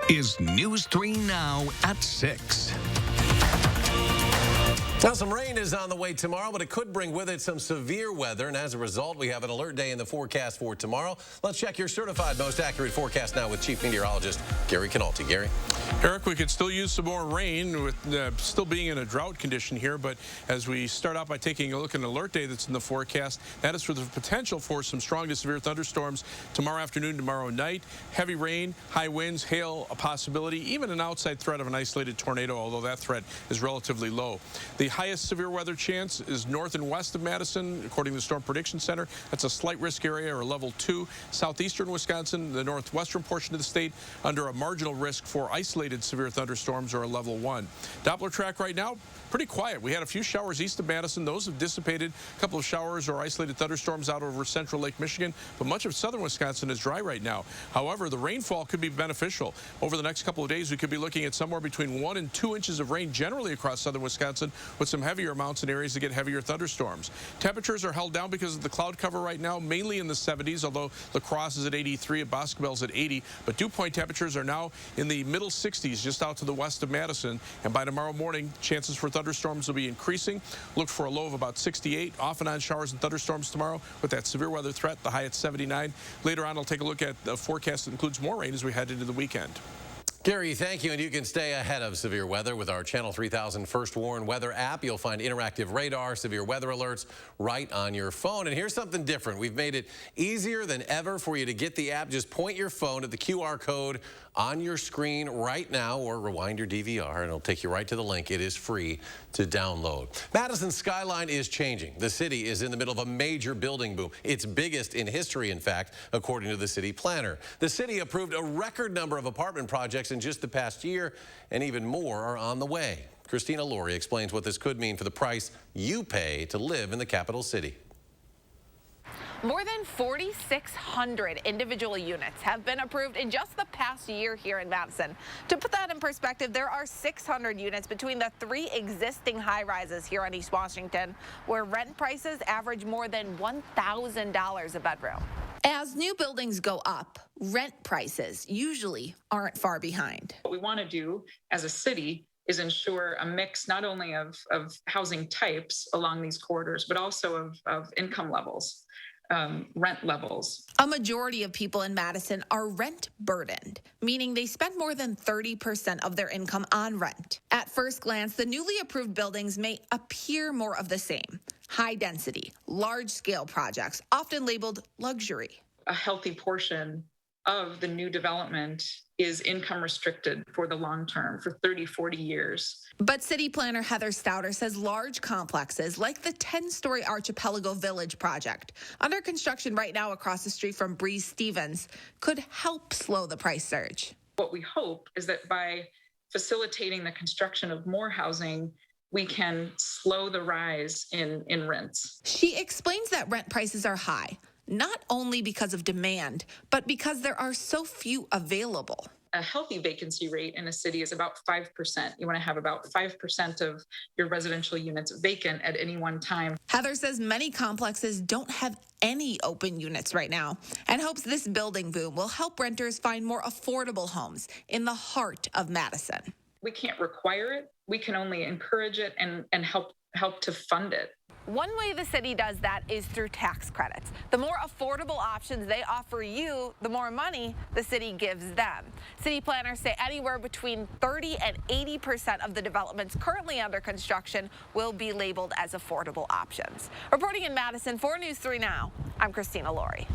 is News 3 Now at 6. Now, some rain is on the way tomorrow, but it could bring with it some severe weather, and as a result, we have an alert day in the forecast for tomorrow. Let's check your certified most accurate forecast now with Chief Meteorologist Gary Canalti. Gary? Eric, we could still use some more rain with still being in a drought condition here, but as we start out by taking a look at an alert day that's in the forecast, that is for the potential for some strong to severe thunderstorms tomorrow afternoon, tomorrow night. Heavy rain, high winds, hail, a possibility, even an outside threat of an isolated tornado, although that threat is relatively low. The highest severe weather chance is north and west of Madison, according to the Storm Prediction Center. That's a slight risk area, or level 2. Southeastern Wisconsin, the northwestern portion of the state, under a marginal risk for isolated severe thunderstorms, or a level 1. Doppler track right now, pretty quiet. We had a few showers east of Madison. Those have dissipated. A couple of showers or isolated thunderstorms out over central Lake Michigan, but much of southern Wisconsin is dry right now. However, the rainfall could be beneficial. Over the next couple of days, we could be looking at somewhere between 1 and 2 inches of rain generally across southern Wisconsin, with some heavier amounts in areas that get heavier thunderstorms. Temperatures are held down because of the cloud cover right now, mainly in the 70s, although La Crosse is at 83, at Boscobel's at 80, but dew point temperatures are now in the middle 60s just out to the west of Madison, and by tomorrow morning, chances for thunderstorms will be increasing. Look for a low of about 68, off and on showers and thunderstorms tomorrow with that severe weather threat, the high at 79. Later on, I'll take a look at the forecast that includes more rain as we head into the weekend. Gary, thank you, and you can stay ahead of severe weather with our Channel 3000 First Warn Weather app. You'll find interactive radar, severe weather alerts right on your phone. And here's something different. We've made it easier than ever for you to get the app. Just point your phone at the QR code on your screen right now, or rewind your DVR, and it'll take you right to the link. It is free to download. Madison's skyline is changing. The city is in the middle of a major building boom, its biggest in history, in fact, according to the city planner. The city approved a record number of apartment projects in just the past year, and even more are on the way. Christina Laurie explains what this could mean for the price you pay to live in the capital city. More than 4,600 individual units have been approved in just the past year here in Madison. To put that in perspective, there are 600 units between the 3 existing high-rises here on East Washington, where rent prices average more than $1,000 a bedroom. As new buildings go up, rent prices usually aren't far behind. What we want to do as a city is ensure a mix not only of housing types along these corridors, but also of income levels. Rent levels. A majority of people in Madison are rent burdened, meaning they spend more than 30% of their income on rent. At first glance, the newly approved buildings may appear more of the same. High density, large scale projects, often labeled luxury. A healthy portion of the new development is income restricted for the long term, for 30, 40 years. But city planner Heather Stouter says large complexes like the 10-story Archipelago Village project, under construction right now across the street from Breeze Stevens, could help slow the price surge. What we hope is that by facilitating the construction of more housing, we can slow the rise in rents. She explains that rent prices are high, not only because of demand, but because there are so few available. A healthy vacancy rate in a city is about 5%. You want to have about 5% of your residential units vacant at any one time. Heather says many complexes don't have any open units right now and hopes this building boom will help renters find more affordable homes in the heart of Madison. We can't require it. We can only encourage it and help to fund it. One way the city does that is through tax credits. The more affordable options they offer you, the more money the city gives them. City planners say anywhere between 30 and 80% of the developments currently under construction will be labeled as affordable options. Reporting in Madison for News 3 Now, I'm Christina Laurie.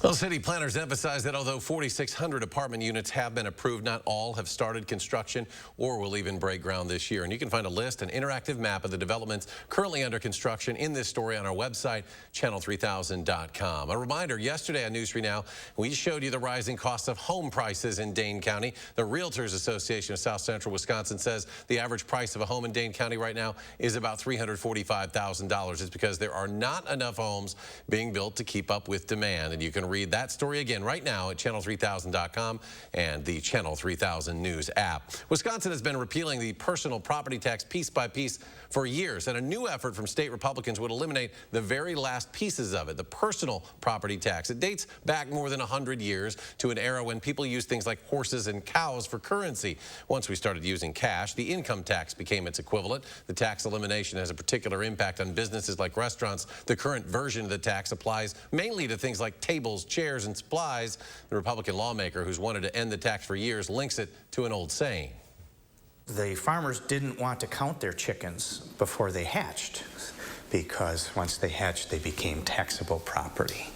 Well, city planners emphasize that although 4,600 apartment units have been approved, not all have started construction or will even break ground this year. And you can find a list, an interactive map of the developments currently under construction in this story on our website, channel3000.com. A reminder, yesterday on News 3 Now, we showed you the rising cost of home prices in Dane County. The Realtors Association of South Central Wisconsin says the average price of a home in Dane County right now is about $345,000. It's because there are not enough homes being built to keep up with demand. And you can read that story again right now at channel3000.com and the Channel 3000 News app. Wisconsin has been repealing the personal property tax piece by piece for years, and a new effort from state Republicans would eliminate the very last pieces of it, the personal property tax. It dates back more than 100 years to an era when people used things like horses and cows for currency. Once we started using cash, the income tax became its equivalent. The tax elimination has a particular impact on businesses like restaurants. The current version of the tax applies mainly to things like tables, chairs, and supplies. The Republican lawmaker who's wanted to end the tax for years links it to an old saying. The farmers didn't want to count their chickens before they hatched, because once they hatched, they became taxable property.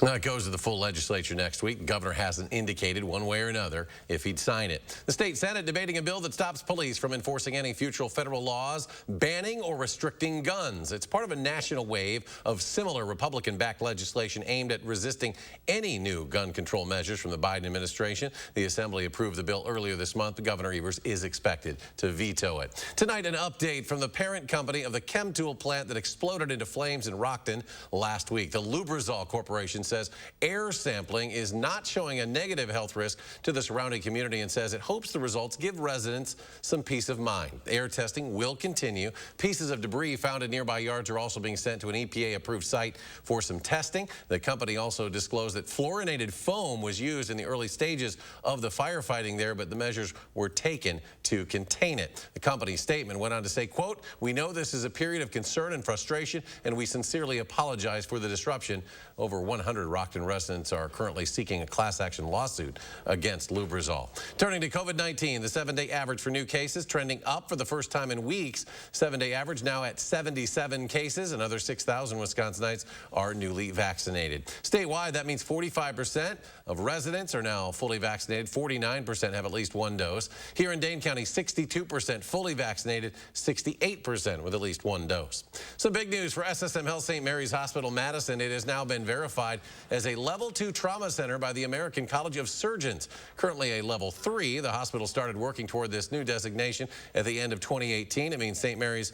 Now, it goes to the full legislature next week. The governor hasn't indicated one way or another if he'd sign it. The state Senate debating a bill that stops police from enforcing any future federal laws banning or restricting guns. It's part of a national wave of similar Republican-backed legislation aimed at resisting any new gun control measures from the Biden administration. The Assembly approved the bill earlier this month. Governor Evers is expected to veto it. Tonight, an update from the parent company of the Chemtool plant that exploded into flames in Rockton last week. The Lubrizol Corporation says air sampling is not showing a negative health risk to the surrounding community and says it hopes the results give residents some peace of mind. Air testing will continue. Pieces of debris found in nearby yards are also being sent to an EPA-approved site for some testing. The company also disclosed that fluorinated foam was used in the early stages of the firefighting there, but the measures were taken to contain it. The company's statement went on to say, quote, "We know this is a period of concern and frustration, and we sincerely apologize for the disruption." Over 100 Rockton residents are currently seeking a class action lawsuit against Lubrizol. Turning to COVID-19, the 7-day average for new cases trending up for the first time in weeks. 7-day average now at 77 cases. Another 6,000 Wisconsinites are newly vaccinated. Statewide, that means 45% of residents are now fully vaccinated. 49% have at least one dose. Here in Dane County, 62% fully vaccinated, 68% with at least one dose. Some big news for SSM Health St. Mary's Hospital Madison. It has now been verified as a Level 2 trauma center by the American College of Surgeons. Currently a Level 3, the hospital started working toward this new designation at the end of 2018. It means St. Mary's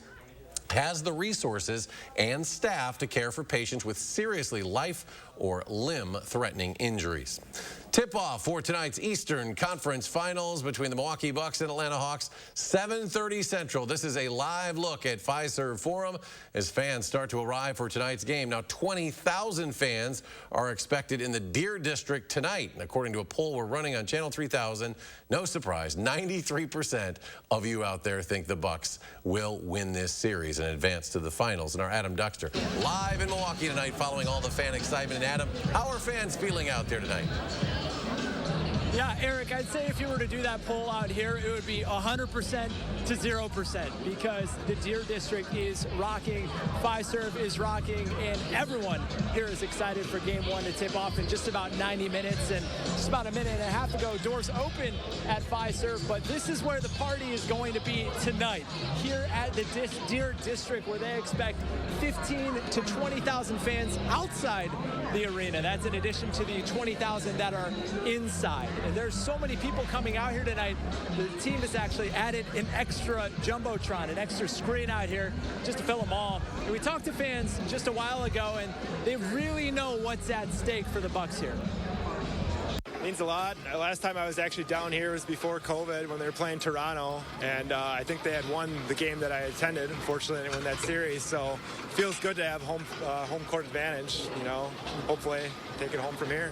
has the resources and staff to care for patients with seriously life or limb-threatening injuries. Tip-off for tonight's Eastern Conference Finals between the Milwaukee Bucks and Atlanta Hawks, 7:30 Central. This is a live look at Fiserv Forum as fans start to arrive for tonight's game. Now, 20,000 fans are expected in the Deer District tonight. And according to a poll we're running on Channel 3000, no surprise, 93% of you out there think the Bucks will win this series and advance to the finals. And our Adam Duxter live in Milwaukee tonight following all the fan excitement. And Adam, how are fans feeling out there tonight? Yeah, Eric, I'd say if you were to do that poll out here, it would be 100% to 0% because the Deer District is rocking, Fiserv is rocking, and everyone here is excited for Game 1 to tip off in just about 90 minutes. And just about a minute and a half ago, doors open at Fiserv, but this is where the party is going to be tonight, here at the Deer District, where they expect 15 to 20,000 fans outside the arena. That's in addition to the 20,000 that are inside. And there's so many people coming out here tonight. The team has actually added an extra jumbotron, an extra screen out here just to fill them all. And we talked to fans just a while ago, and they really know what's at stake for the Bucks here. Means a lot. Last time I was actually down here was before COVID when they were playing Toronto, and I think they had won the game that I attended. Unfortunately, they didn't win that series, so it feels good to have home court advantage. You know, hopefully take it home from here.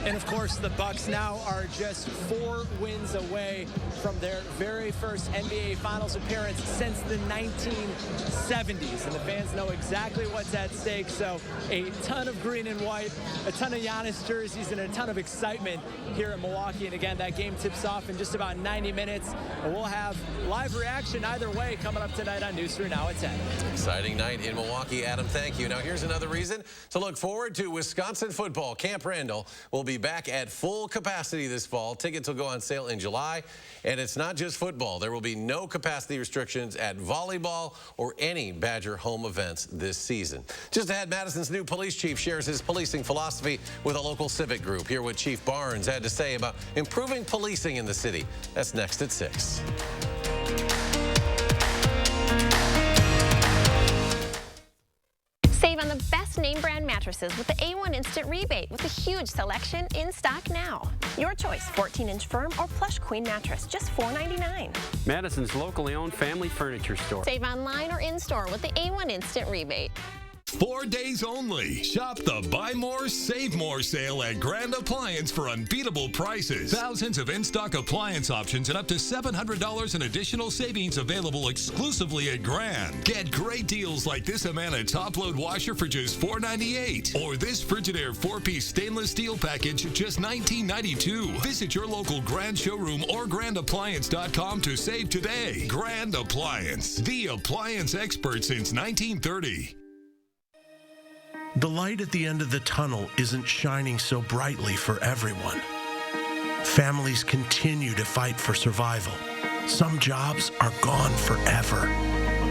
And of course, the Bucks now are just 4 wins away from their very first NBA Finals appearance since the 1970s. And the fans know exactly what's at stake. So a ton of green and white, a ton of Giannis jerseys, and a ton of excitement here in Milwaukee. And again, that game tips off in just about 90 minutes. And we'll have live reaction either way coming up tonight on News 3 Now at 10. Exciting night in Milwaukee. Adam, thank you. Now, here's another reason to look forward to Wisconsin football. Camp Randall will be back at full capacity this fall. Tickets will go on sale in July. And it's not just football. There will be no capacity restrictions at volleyball or any Badger home events this season. Just ahead, Madison's new police chief shares his policing philosophy with a local civic group. Hear what Chief Barnes had to say about improving policing in the city. That's next at 6. Save on the best name brand mattress mattresses with the A1 Instant Rebate with a huge selection in stock now. Your choice, 14-inch firm or plush queen mattress, just $4.99. Madison's locally owned family furniture store. Save online or in-store with the A1 Instant Rebate. 4 days only. Shop the Buy More, Save More sale at Grand Appliance for unbeatable prices. Thousands of in-stock appliance options and up to $700 in additional savings available exclusively at Grand. Get great deals like this Amana top-load washer for just $4.98. Or this Frigidaire 4-piece stainless steel package, just $19.92. Visit your local Grand showroom or grandappliance.com to save today. Grand Appliance, the appliance expert since 1930. The light at the end of the tunnel isn't shining so brightly for everyone. Families continue to fight for survival. Some jobs are gone forever.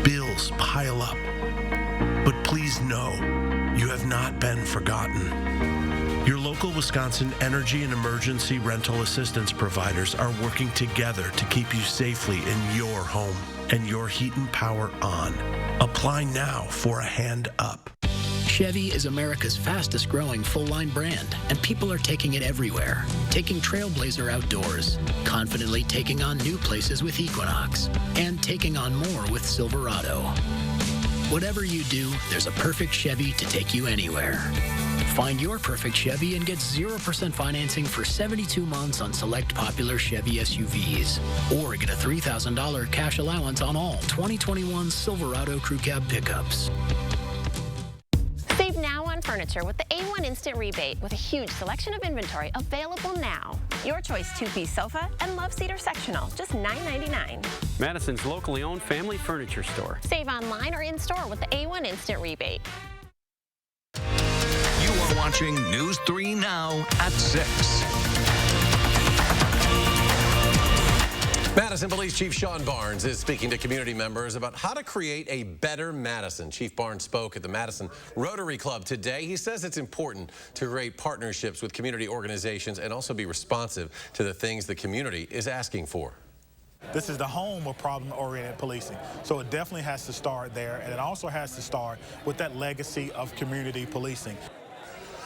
Bills pile up. But please know, you have not been forgotten. Your local Wisconsin energy and emergency rental assistance providers are working together to keep you safely in your home and your heat and power on. Apply now for a hand up. Chevy is America's fastest growing full-line brand, and people are taking it everywhere. Taking Trailblazer outdoors, confidently taking on new places with Equinox, and taking on more with Silverado. Whatever you do, there's a perfect Chevy to take you anywhere. Find your perfect Chevy and get 0% financing for 72 months on select popular Chevy SUVs. Or get a $3,000 cash allowance on all 2021 Silverado Crew Cab pickups. Save now on furniture with the A1 Instant Rebate with a huge selection of inventory available now. Your choice, 2-piece sofa and love seater sectional, just $9.99. Madison's locally owned family furniture store. Save online or in-store with the A1 Instant Rebate. You are watching News 3 Now at 6. Madison Police Chief Sean Barnes is speaking to community members about how to create a better Madison. Chief Barnes spoke at the Madison Rotary Club today. He says it's important to create partnerships with community organizations and also be responsive to the things the community is asking for. This is the home of problem-oriented policing. So it definitely has to start there, and it also has to start with that legacy of community policing.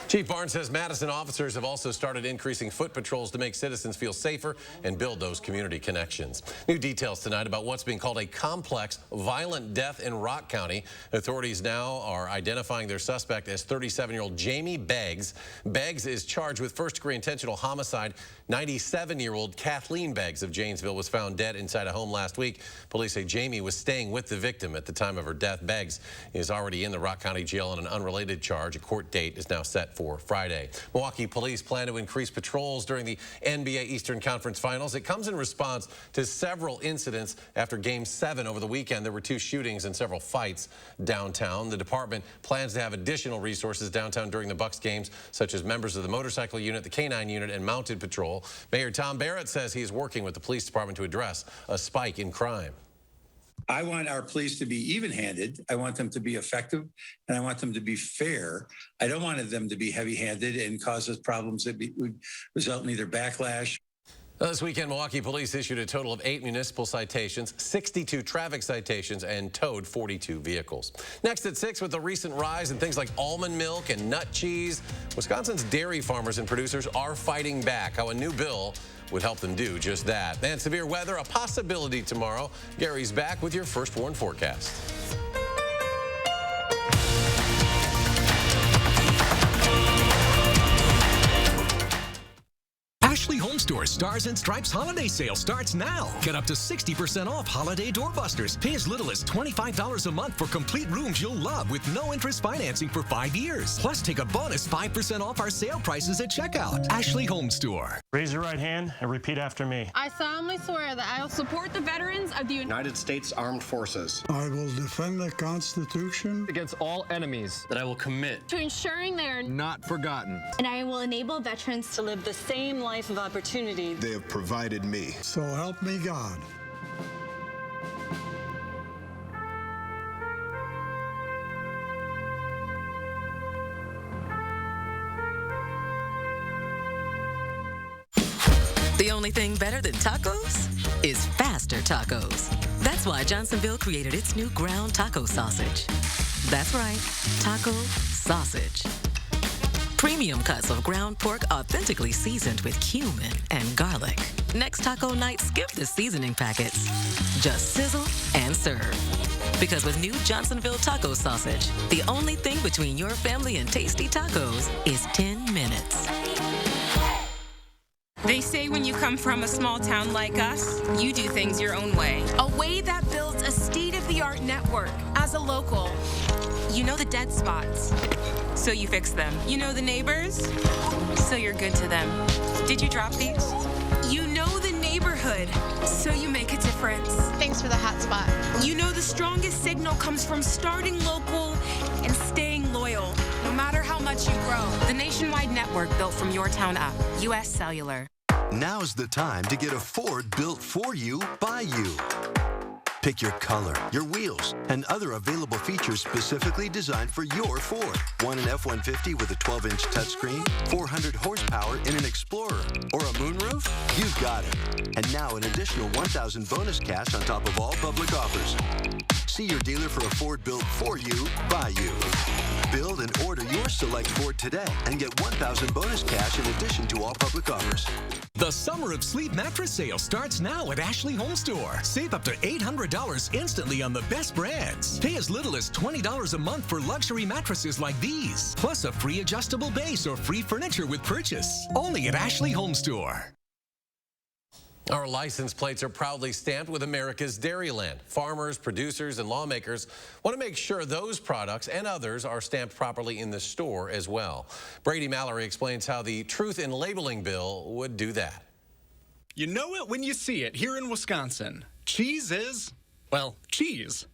Chief Barnes says Madison officers have also started increasing foot patrols to make citizens feel safer and build those community connections. New details tonight about what's being called a complex violent death in Rock County. Authorities now are identifying their suspect as 37-year-old Jamie Beggs. Beggs is charged with first-degree intentional homicide. 97-year-old Kathleen Beggs of Janesville was found dead inside a home last week. Police say Jamie was staying with the victim at the time of her death. Beggs is already in the Rock County Jail on an unrelated charge. A court date is now set for Friday. Milwaukee police plan to increase patrols during the NBA Eastern Conference Finals. It comes in response to several incidents after Game 7 over the weekend. There were 2 shootings and several fights downtown. The department plans to have additional resources downtown during the Bucks games, such as members of the motorcycle unit, the K-9 unit, and mounted patrol. Mayor Tom Barrett says he is working with the police department to address a spike in crime. I want our police to be even-handed. I want them to be effective, and I want them to be fair. I don't want them to be heavy-handed and cause us problems that would result in either backlash. This weekend, Milwaukee police issued a total of 8 municipal citations, 62 traffic citations, and towed 42 vehicles. Next at 6, with the recent rise in things like almond milk and nut cheese, Wisconsin's dairy farmers and producers are fighting back. How a new bill would help them do just that. And severe weather, a possibility tomorrow. Gary's back with your First Warn forecast. Ashley Home Store Stars and Stripes holiday sale starts now. Get up to 60% off holiday doorbusters. Pay as little as $25 a month for complete rooms you'll love with no interest financing for 5 years. Plus, take a bonus 5% off our sale prices at checkout. Ashley Home Store. Raise your right hand and repeat after me. I solemnly swear that I will support the veterans of the United States Armed Forces. I will defend the Constitution against all enemies. That I will commit to ensuring they are not forgotten. And I will enable veterans to live the same life of opportunity they have provided me. So help me God. The only thing better than tacos is faster tacos. That's why Johnsonville created its new ground taco sausage. That's right, taco sausage. Premium cuts of ground pork authentically seasoned with cumin and garlic. Next taco night, skip the seasoning packets. Just sizzle and serve. Because with new Johnsonville taco sausage, the only thing between your family and tasty tacos is 10 minutes. They say when you come from a small town like us, you do things your own way. A way that builds a state-of-the-art network. As a local, you know the dead spots, so you fix them. You know the neighbors, so you're good to them. Did you drop these? You know the neighborhood, so you make a difference. Thanks for the hot spot. You know the strongest signal comes from starting local and staying loyal, no matter how much you grow. The nationwide network built from your town up. U.S. Cellular. Now's the time to get a Ford built for you, by you. Pick your color, your wheels, and other available features specifically designed for your Ford. Want an F-150 with a 12-inch touchscreen, 400 horsepower in an Explorer, or a moonroof? You've got it. And now an additional $1,000 bonus cash on top of all public offers. See your dealer for a Ford built for you, by you. Build and order your select Ford today and get $1,000 bonus cash in addition to all public offers. The Summer of Sleep mattress sale starts now at Ashley Home Store. Save up to $800 instantly on the best brands. Pay as little as $20 a month for luxury mattresses like these, plus a free adjustable base or free furniture with purchase. Only at Ashley Home Store. Our license plates are proudly stamped with America's Dairyland. Farmers, producers, and lawmakers want to make sure those products and others are stamped properly in the store as well. Brady Mallory explains how the Truth in Labeling bill would do that. You know it when you see it here in Wisconsin. Cheese is, well, cheese.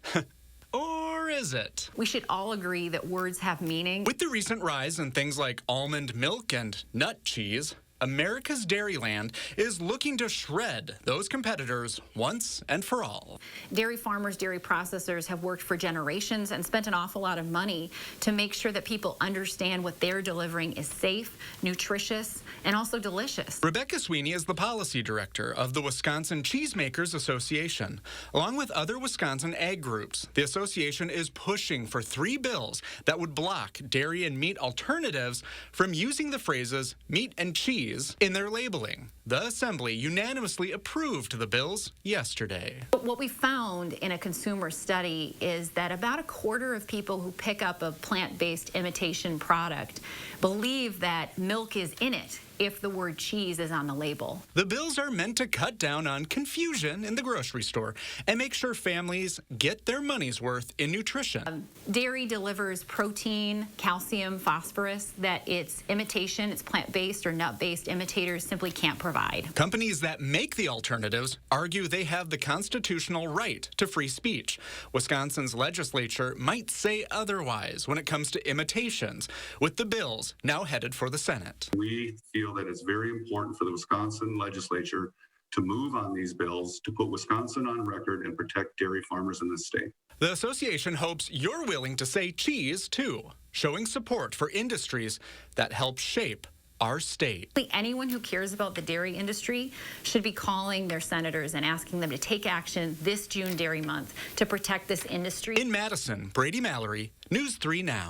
Or is it? We should all agree that words have meaning. With the recent rise in things like almond milk and nut cheese, America's Dairyland is looking to shred those competitors once and for all. Dairy farmers, dairy processors have worked for generations and spent an awful lot of money to make sure that people understand what they're delivering is safe, nutritious, and also delicious. Rebecca Sweeney is the policy director of the Wisconsin Cheesemakers Association. Along with other Wisconsin ag groups, the association is pushing for 3 bills that would block dairy and meat alternatives from using the phrases meat and cheese in their labeling. The Assembly unanimously approved the bills yesterday. But what we found in a consumer study is that about a quarter of people who pick up a plant-based imitation product believe that milk is in it if the word cheese is on the label. The bills are meant to cut down on confusion in the grocery store and make sure families get their money's worth in nutrition. Dairy delivers protein, calcium, phosphorus that its imitation, its plant-based or nut-based imitators simply can't provide. Companies that make the alternatives argue they have the constitutional right to free speech. Wisconsin's legislature might say otherwise when it comes to imitations, with the bills now headed for the Senate. We feel that it's very important for the Wisconsin legislature to move on these bills to put Wisconsin on record and protect dairy farmers in this state. The association hopes you're willing to say cheese, too, showing support for industries that help shape our state. Anyone who cares about the dairy industry should be calling their senators and asking them to take action this June Dairy Month to protect this industry. In Madison, Brady Mallory, News 3 Now.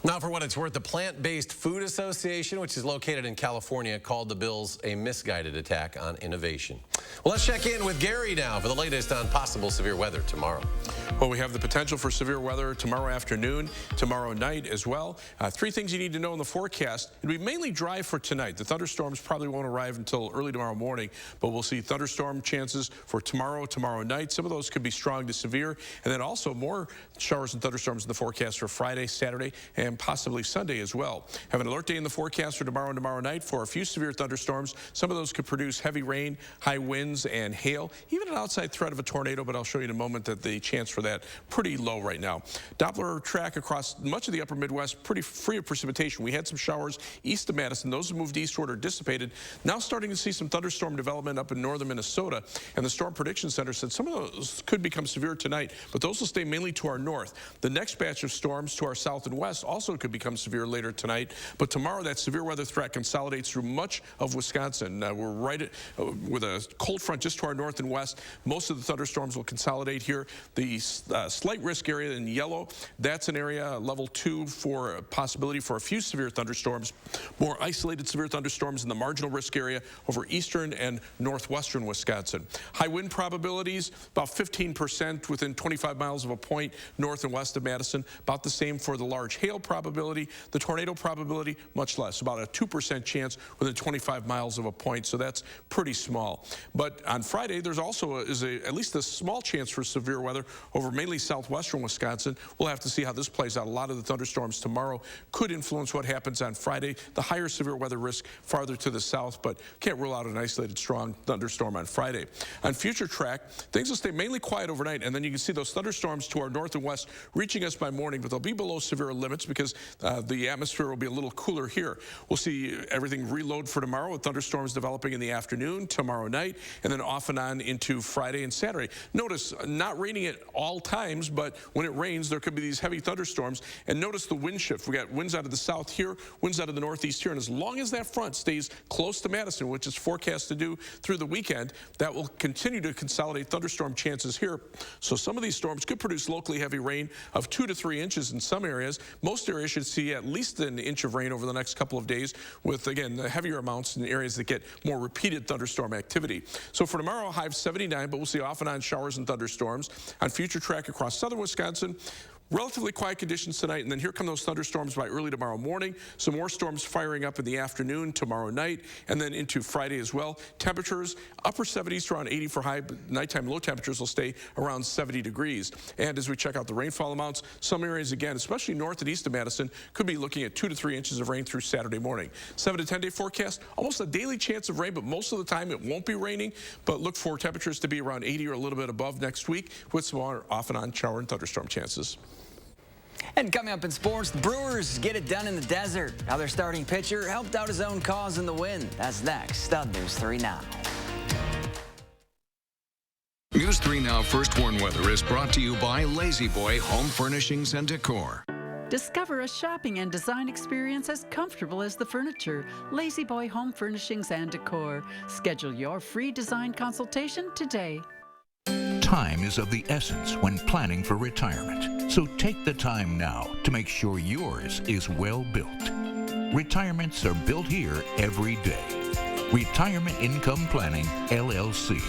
Now, for what it's worth, the Plant-Based Food Association, which is located in California, called the bills a misguided attack on innovation. Well, let's check in with Gary now for the latest on possible severe weather tomorrow. Well, we have the potential for severe weather tomorrow afternoon, tomorrow night as well. 3 things you need to know in the forecast. It'll be mainly dry for tonight. The thunderstorms probably won't arrive until early tomorrow morning, but we'll see thunderstorm chances for tomorrow night. Some of those could be strong to severe, and then also more showers and thunderstorms in the forecast for Friday, Saturday, and possibly Sunday as well. Have an alert day in the forecast for tomorrow and tomorrow night for a few severe thunderstorms. Some of those could produce heavy rain, high winds, and hail, even an outside threat of a tornado, but I'll show you in a moment that the chance for that pretty low right now. Doppler track across much of the upper Midwest, pretty free of precipitation. We had some showers east of Madison. Those have moved eastward or dissipated. Now starting to see some thunderstorm development up in northern Minnesota, and the Storm Prediction Center said some of those could become severe tonight, but those will stay mainly to our north. The next batch of storms to our south and west also also could become severe later tonight. But tomorrow, that severe weather threat consolidates through much of Wisconsin. We're right with a cold front just to our north and west. Most of the thunderstorms will consolidate here. The slight risk area in yellow, that's an area level 2 for a possibility for a few severe thunderstorms. More isolated severe thunderstorms in the marginal risk area over eastern and northwestern Wisconsin. High wind probabilities, about 15% within 25 miles of a point north and west of Madison. About the same for the large hail probability. The tornado probability, much less, about a 2% chance within 25 miles of a point, so that's pretty small. But on Friday, there's also at least a small chance for severe weather over mainly southwestern Wisconsin. We'll have to see how this plays out. A lot of the thunderstorms tomorrow could influence what happens on Friday. The higher severe weather risk farther to the south, but can't rule out an isolated strong thunderstorm on Friday. On future track, things will stay mainly quiet overnight, and then you can see those thunderstorms to our north and west reaching us by morning, but they'll be below severe limits because the atmosphere will be a little cooler here. We'll see everything reload for tomorrow with thunderstorms developing in the afternoon, tomorrow night, and then off and on into Friday and Saturday. Notice, not raining at all times, but when it rains, there could be these heavy thunderstorms. And notice the wind shift. We got winds out of the south here, winds out of the northeast here, and as long as that front stays close to Madison, which is forecast to do through the weekend, that will continue to consolidate thunderstorm chances here. So some of these storms could produce locally heavy rain of 2 to 3 inches in some areas. Most areas should see at least an inch of rain over the next couple of days with, again, the heavier amounts in areas that get more repeated thunderstorm activity. So for tomorrow, high of 79, but we'll see off and on showers and thunderstorms. On future track across southern Wisconsin, relatively quiet conditions tonight, and then here come those thunderstorms by early tomorrow morning. Some more storms firing up in the afternoon tomorrow night, and then into Friday as well. Temperatures, upper 70s to around 80 for high, but nighttime low temperatures will stay around 70 degrees. And as we check out the rainfall amounts, some areas, again, especially north and east of Madison, could be looking at 2 to 3 inches of rain through Saturday morning. 7 to 10 day forecast, almost a daily chance of rain, but most of the time it won't be raining. But look for temperatures to be around 80 or a little bit above next week with some more off and on shower and thunderstorm chances. And coming up in sports, the Brewers get it done in the desert. How their starting pitcher helped out his own cause in the win. That's next on News 3 Now. News 3 Now First Warn Weather is brought to you by Lazy Boy Home Furnishings and Decor. Discover a shopping and design experience as comfortable as the furniture. Lazy Boy Home Furnishings and Decor. Schedule your free design consultation today. Time is of the essence when planning for retirement, so take the time now to make sure yours is well built. Retirements are built here every day. Retirement Income Planning, LLC.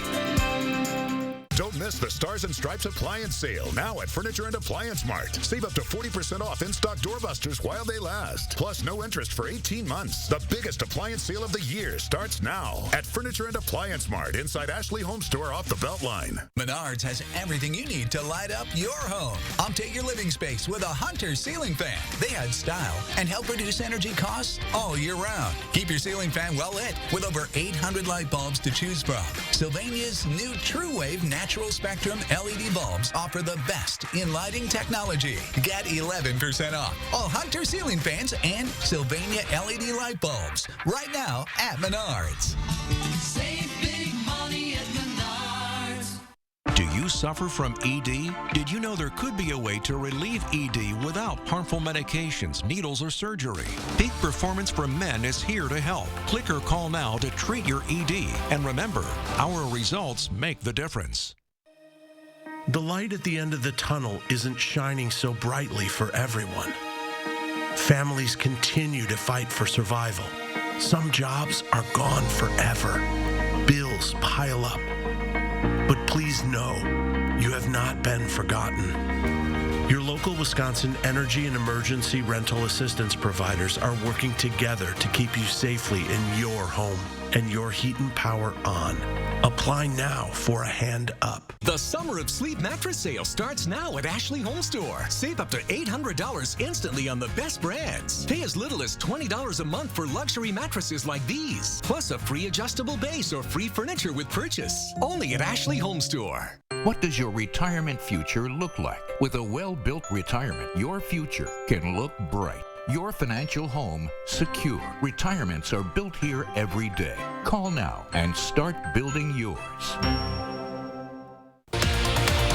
Don't miss the Stars and Stripes appliance sale now at Furniture and Appliance Mart. Save up to 40% off in-stock doorbusters while they last. Plus, no interest for 18 months. The biggest appliance sale of the year starts now at Furniture and Appliance Mart inside Ashley Home Store off the Beltline. Menards has everything you need to light up your home. Update your living space with a Hunter ceiling fan. They add style and help reduce energy costs all year round. Keep your ceiling fan well lit with over 800 light bulbs to choose from. Sylvania's new True Wave Natural Spectrum LED bulbs offer the best in lighting technology. Get 11% off all Hunter ceiling fans and Sylvania LED light bulbs right now at Menards. Save big money at Menards. Do you suffer from ED? Did you know there could be a way to relieve ED without harmful medications, needles, or surgery? Peak Performance for Men is here to help. Click or call now to treat your ED. And remember, our results make the difference. The light at the end of the tunnel isn't shining so brightly for everyone. Families continue to fight for survival. Some jobs are gone forever. Bills pile up. But please know, you have not been forgotten. Your local Wisconsin energy and emergency rental assistance providers are working together to keep you safely in your home and your heat and power on. Apply now for a hand up. The Summer of Sleep mattress sale starts now at Ashley Home Store. Save up to $800 instantly on the best brands. Pay as little as $20 a month for luxury mattresses like these, plus a free adjustable base or free furniture with purchase. Only at Ashley Home Store. What does your retirement future look like? With a well-built retirement, your future can look bright. Your financial home secure. Retirements are built here every day. Call now and start building yours.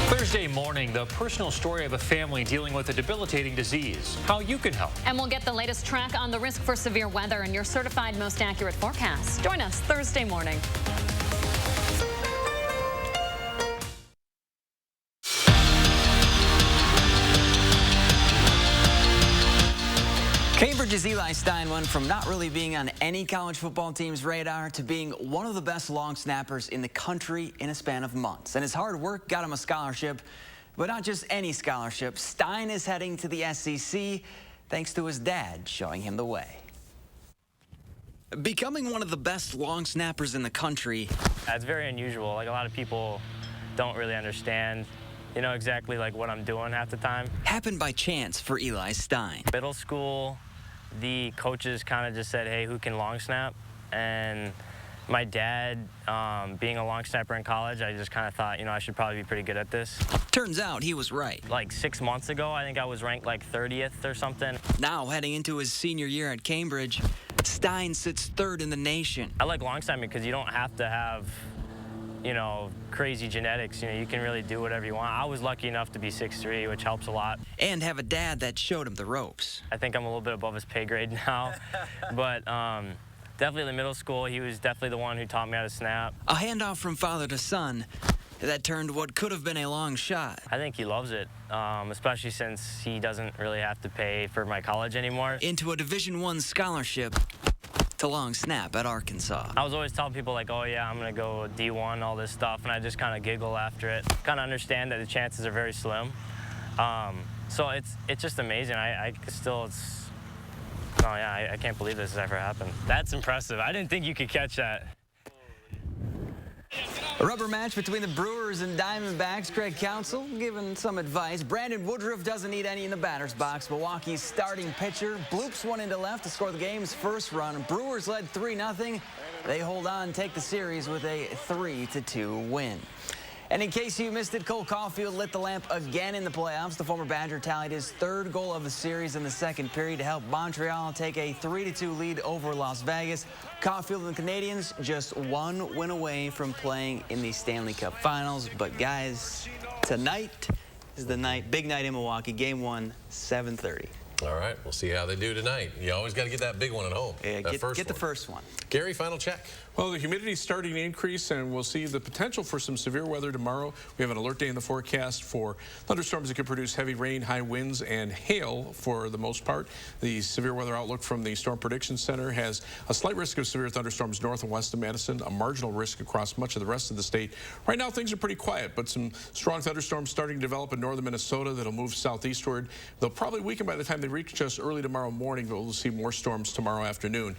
Thursday morning, the personal story of a family dealing with a debilitating disease. How you can help. And we'll get the latest track on the risk for severe weather and your certified most accurate forecast. Join us Thursday morning. Cambridge's Eli Stein went from not really being on any college football team's radar to being one of the best long snappers in the country in a span of months. And his hard work got him a scholarship, but not just any scholarship. Stein is heading to the SEC thanks to his dad showing him the way. Becoming one of the best long snappers in the country. It's very unusual. Like, a lot of people don't really understand, you know, exactly like what I'm doing half the time. Happened by chance for Eli Stein. Middle school, the coaches kind of just said, hey, who can long snap? And my dad, being a long snapper in college, I just kind of thought, you know, I should probably be pretty good at this. Turns out he was right. Like 6 months ago, I think I was ranked like 30th or something. Now, heading into his senior year at Cambridge, Stein sits third in the nation. I like long snapping because you don't have to have, you know, crazy genetics. You know, you can really do whatever you want. I was lucky enough to be 6'3", which helps a lot. And have a dad that showed him the ropes. I think I'm a little bit above his pay grade now, but definitely in middle school, he was definitely the one who taught me how to snap. A handoff from father to son that turned what could have been a long shot. I think he loves it, especially since he doesn't really have to pay for my college anymore. Into a Division I scholarship to long snap at Arkansas. I was always telling people like, oh yeah, I'm gonna go D1, all this stuff, and I just kind of giggle after it. Kind of understand that the chances are very slim. So it's just amazing. I can't believe this has ever happened. That's impressive. I didn't think you could catch that. A rubber match between the Brewers and Diamondbacks. Craig Counsell giving some advice. Brandon Woodruff doesn't need any in the batter's box. Milwaukee's starting pitcher bloops one into left to score the game's first run. Brewers led 3-0. They hold on, take the series with a 3-2 win. And in case you missed it, Cole Caulfield lit the lamp again in the playoffs. The former Badger tallied his third goal of the series in the second period to help Montreal take a 3-2 lead over Las Vegas. Caulfield and the Canadians just one win away from playing in the Stanley Cup Finals. But guys, tonight is the night, big night in Milwaukee. Game 1, 7:30. All right, we'll see how they do tonight. You always got to get that big one at home. Yeah, get the first one. Gary, final check. Well, the humidity is starting to increase, and we'll see the potential for some severe weather tomorrow. We have an alert day in the forecast for thunderstorms that could produce heavy rain, high winds, and hail for the most part. The severe weather outlook from the Storm Prediction Center has a slight risk of severe thunderstorms north and west of Madison, a marginal risk across much of the rest of the state. Right now, things are pretty quiet, but some strong thunderstorms starting to develop in northern Minnesota that'll move southeastward. They'll probably weaken by the time they reach us early tomorrow morning, but we'll see more storms tomorrow afternoon.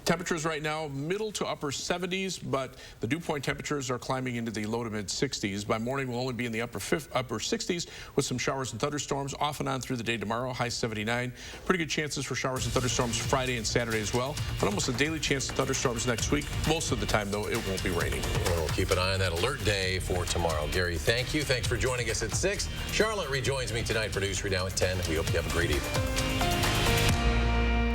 Temperatures right now, middle to upper 70s, but the dew point temperatures are climbing into the low to mid 60s. By morning, we'll only be in the upper 60s with some showers and thunderstorms off and on through the day tomorrow, high 79. Pretty good chances for showers and thunderstorms Friday and Saturday as well, but almost a daily chance of thunderstorms next week. Most of the time, though, it won't be raining. We'll keep an eye on that alert day for tomorrow. Gary, thank you. Thanks for joining us at 6. Charlotte rejoins me tonight, producer now at 10. We hope you have a great evening.